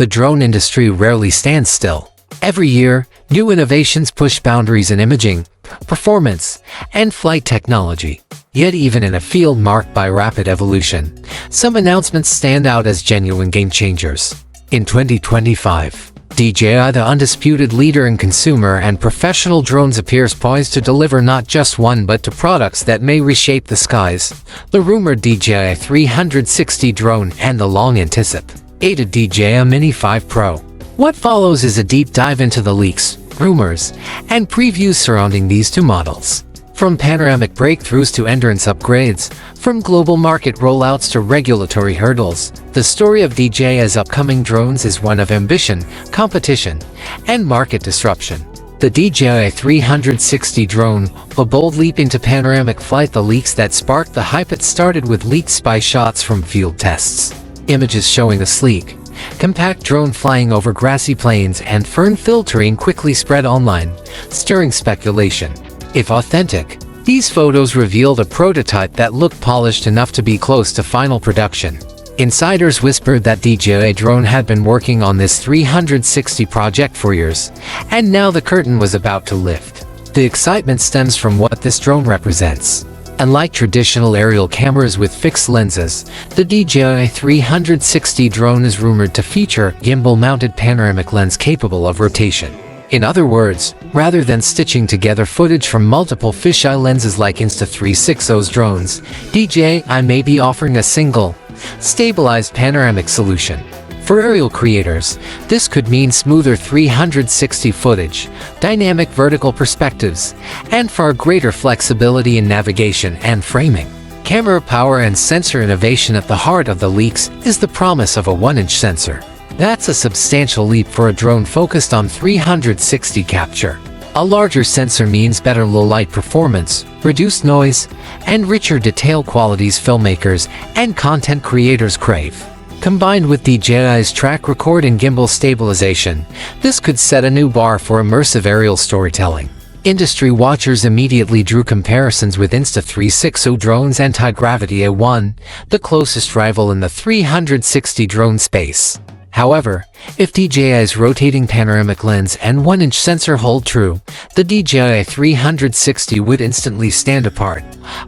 The drone industry rarely stands still. Every year, new innovations push boundaries in imaging, performance, and flight technology. Yet even in a field marked by rapid evolution, some announcements stand out as genuine game changers. In 2025, DJI, the undisputed leader in consumer and professional drones, appears poised to deliver not just one but two products that may reshape the skies: the rumored DJI 360 drone and the long-anticipated DJI Mini 5 Pro. What follows is a deep dive into the leaks, rumors, and previews surrounding these two models. From panoramic breakthroughs to endurance upgrades, from global market rollouts to regulatory hurdles, the story of DJI's upcoming drones is one of ambition, competition, and market disruption. The DJI 360 drone, a bold leap into panoramic flight. The leaks that sparked the hype. It started with leaked spy shots from field tests. Images showing a sleek, compact drone flying over grassy plains and fern-filled terrain quickly spread online, stirring speculation. If authentic, these photos revealed a prototype that looked polished enough to be close to final production. Insiders whispered that DJI drone had been working on this 360 project for years, and now the curtain was about to lift. The excitement stems from what this drone represents. Unlike traditional aerial cameras with fixed lenses, the DJI 360 drone is rumored to feature a gimbal-mounted panoramic lens capable of rotation. In other words, rather than stitching together footage from multiple fisheye lenses like Insta360's drones, DJI may be offering a single, stabilized panoramic solution. For aerial creators, this could mean smoother 360 footage, dynamic vertical perspectives, and far greater flexibility in navigation and framing. Camera power and sensor innovation. At the heart of the leaks is the promise of a 1-inch sensor. That's a substantial leap for a drone focused on 360 capture. A larger sensor means better low-light performance, reduced noise, and richer detail qualities filmmakers and content creators crave. Combined with DJI's track record in gimbal stabilization, this could set a new bar for immersive aerial storytelling. Industry watchers immediately drew comparisons with Insta360 drone's anti-gravity A1, the closest rival in the 360 drone space. However, if DJI's rotating panoramic lens and 1-inch sensor hold true, the DJI 360 would instantly stand apart,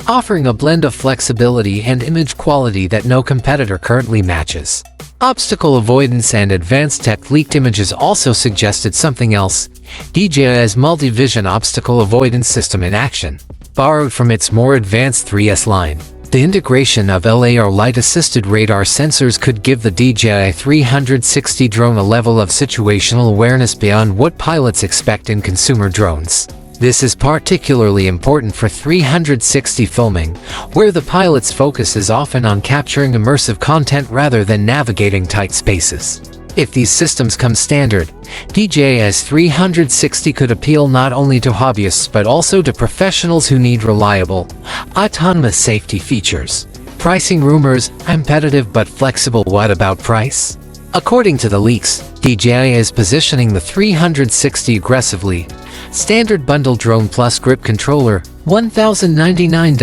offering a blend of flexibility and image quality that no competitor currently matches. Obstacle avoidance and advanced tech. Leaked images also suggested something else: DJI's multi-vision obstacle avoidance system in action. Borrowed from its more advanced 3S line, the integration of LAR light-assisted radar sensors could give the DJI 360 drone a level of situational awareness beyond what pilots expect in consumer drones. This is particularly important for 360 filming, where the pilot's focus is often on capturing immersive content rather than navigating tight spaces. If these systems come standard, DJI's 360 could appeal not only to hobbyists but also to professionals who need reliable, autonomous safety features. Pricing rumors: competitive but flexible. What about price? According to the leaks, DJI is positioning the 360 aggressively. Standard bundle: drone plus grip controller, $1,099,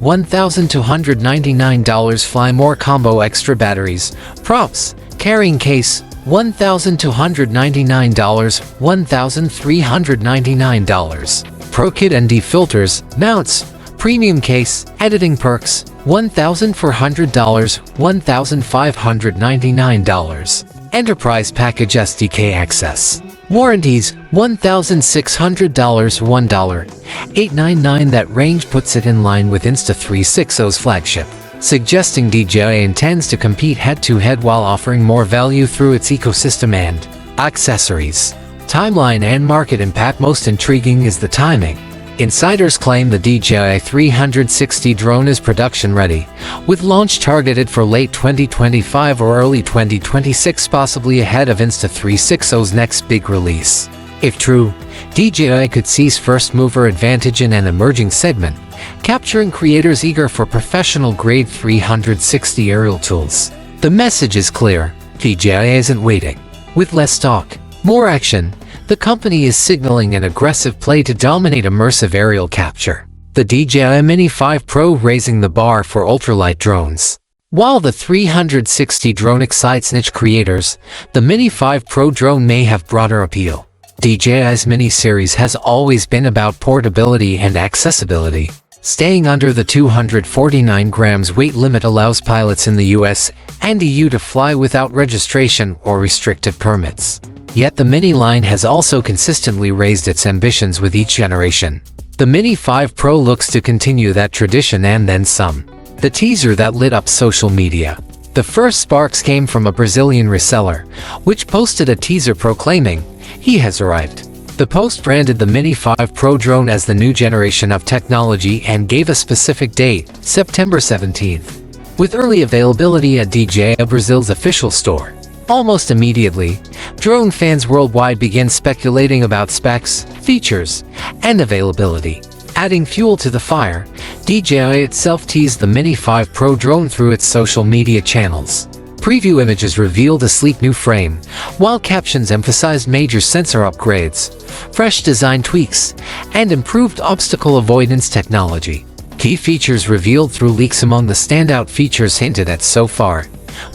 $1,299. Fly more combo: extra batteries, props, carrying case, $1,299, $1,399. Pro kit and filters, mounts, premium case, editing perks, $1,400, $1,599. Enterprise package: SDK access. Warranties: $1,600, $1,899. That range puts it in line with Insta360's flagship, suggesting DJI intends to compete head-to-head while offering more value through its ecosystem and accessories. Timeline and market impact. Most intriguing is the timing. Insiders claim the DJI 360 drone is production-ready, with launch targeted for late 2025 or early 2026, possibly ahead of Insta360's next big release. If true, DJI could seize first-mover advantage in an emerging segment, capturing creators eager for professional-grade 360 aerial tools. The message is clear: DJI isn't waiting. With less talk, more action, the company is signaling an aggressive play to dominate immersive aerial capture. The DJI Mini 5 Pro raising the bar for ultralight drones. While the 360 drone excites niche creators, the Mini 5 Pro drone may have broader appeal. DJI's Mini series has always been about portability and accessibility. Staying under the 249 grams weight limit allows pilots in the US and EU to fly without registration or restricted permits. Yet the Mini line has also consistently raised its ambitions with each generation. The Mini 5 Pro looks to continue that tradition and then some. The teaser that lit up social media. The first sparks came from a Brazilian reseller, which posted a teaser proclaiming, "He has arrived." The post branded the Mini 5 Pro drone as the new generation of technology and gave a specific date, September 17th. With early availability at DJI Brazil's official store. Almost immediately, drone fans worldwide began speculating about specs, features, and availability. Adding fuel to the fire, DJI itself teased the Mini 5 Pro drone through its social media channels. Preview images revealed a sleek new frame, while captions emphasized major sensor upgrades, fresh design tweaks, and improved obstacle avoidance technology. Key features revealed through leaks. Among the standout features hinted at so far: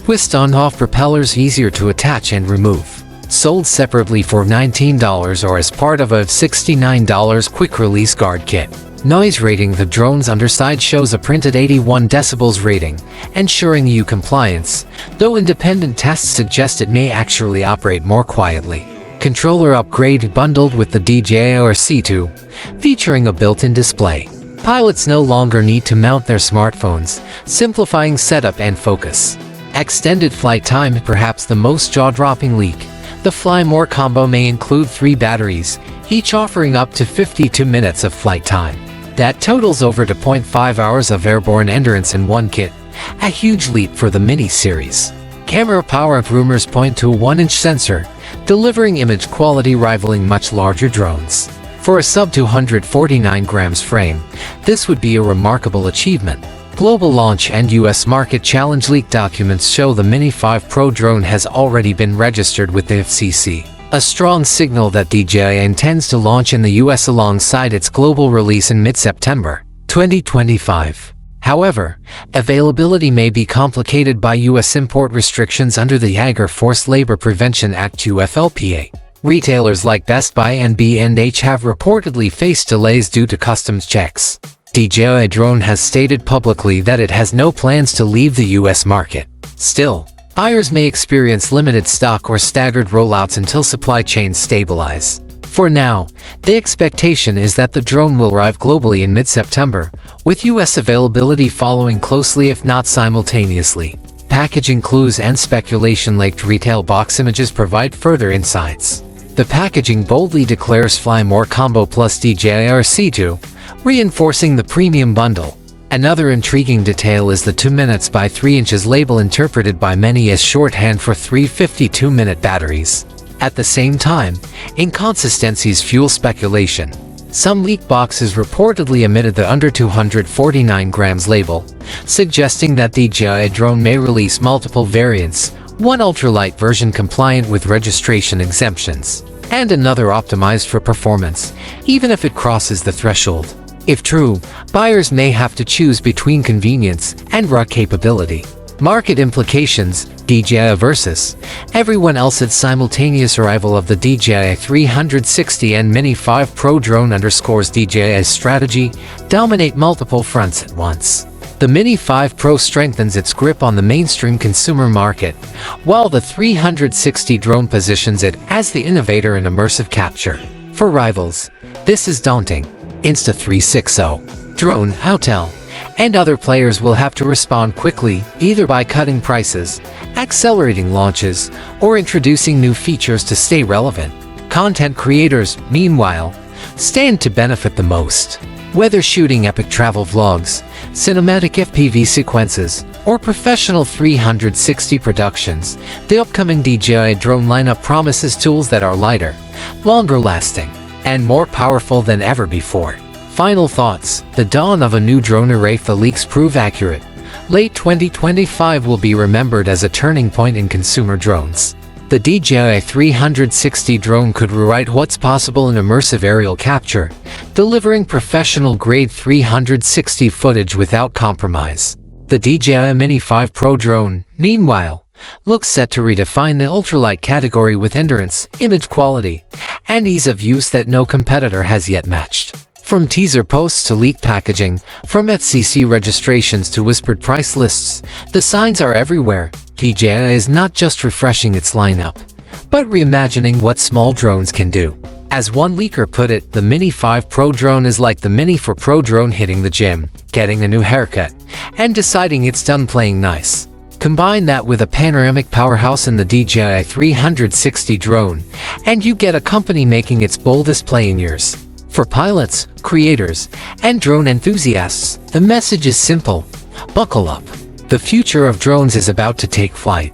twist on-off propellers easier to attach and remove. Sold separately for $19 or as part of a $69 quick-release guard kit. Noise rating: the drone's underside shows a printed 81 decibels rating, ensuring EU compliance, though independent tests suggest it may actually operate more quietly. Controller upgrade bundled with the DJI C2, featuring a built-in display. Pilots no longer need to mount their smartphones, simplifying setup and focus. Extended flight time: perhaps the most jaw-dropping leak. The Fly More combo may include 3 batteries, each offering up to 52 minutes of flight time. That totals over 2.5 hours of airborne endurance in one kit, a huge leap for the Mini series. Camera power: rumors point to a 1-inch sensor, delivering image quality rivaling much larger drones. For a sub-249 grams frame, this would be a remarkable achievement. Global launch and US market challenge: leak documents show the Mini 5 Pro drone has already been registered with the FCC, a strong signal that DJI intends to launch in the US alongside its global release in mid-September 2025. However, availability may be complicated by US import restrictions under the Uyghur Forced Labor Prevention Act UFLPA. Retailers like Best Buy and B&H have reportedly faced delays due to customs checks. DJI Drone has stated publicly that it has no plans to leave the US market. Still, buyers may experience limited stock or staggered rollouts until supply chains stabilize. For now, the expectation is that the drone will arrive globally in mid-September, with US availability following closely if not simultaneously. Packaging clues and speculation-leaked retail box images provide further insights. The packaging boldly declares Fly More Combo plus DJI C2, reinforcing the premium bundle. Another intriguing detail is the 2 minutes by 3 inches label, interpreted by many as shorthand for 3 52-minute batteries. At the same time, inconsistencies fuel speculation. Some leak boxes reportedly omitted the under 249 grams label, suggesting that DJI Drone may release multiple variants, one ultralight version compliant with registration exemptions, and another optimized for performance, even if it crosses the threshold. If true, buyers may have to choose between convenience and raw capability. Market implications: DJI versus everyone else. Its simultaneous arrival of the DJI 360 and Mini 5 Pro drone underscores DJI's strategy: dominate multiple fronts at once. The Mini 5 Pro strengthens its grip on the mainstream consumer market, while the 360 drone positions it as the innovator in immersive capture. For rivals, this is daunting. Insta360, Drone, Hotel, and other players will have to respond quickly, either by cutting prices, accelerating launches, or introducing new features to stay relevant. Content creators, meanwhile, stand to benefit the most. Whether shooting epic travel vlogs, cinematic FPV sequences, or professional 360 productions, the upcoming DJI drone lineup promises tools that are lighter, longer lasting, and more powerful than ever before. Final thoughts: the dawn of a new drone era. If the leaks prove accurate, late 2025 will be remembered as a turning point in consumer drones. The DJI 360 drone could rewrite what's possible in immersive aerial capture, delivering professional-grade 360 footage without compromise. The DJI Mini 5 Pro drone, meanwhile, looks set to redefine the ultralight category with endurance, image quality, and ease of use that no competitor has yet matched. From teaser posts to leaked packaging, from FCC registrations to whispered price lists, the signs are everywhere. DJI is not just refreshing its lineup, but reimagining what small drones can do. As one leaker put it, the Mini 5 Pro drone is like the Mini 4 Pro drone hitting the gym, getting a new haircut, and deciding it's done playing nice. Combine that with a panoramic powerhouse in the DJI 360 drone, and you get a company making its boldest play in years. For pilots, creators, and drone enthusiasts, the message is simple: buckle up. The future of drones is about to take flight.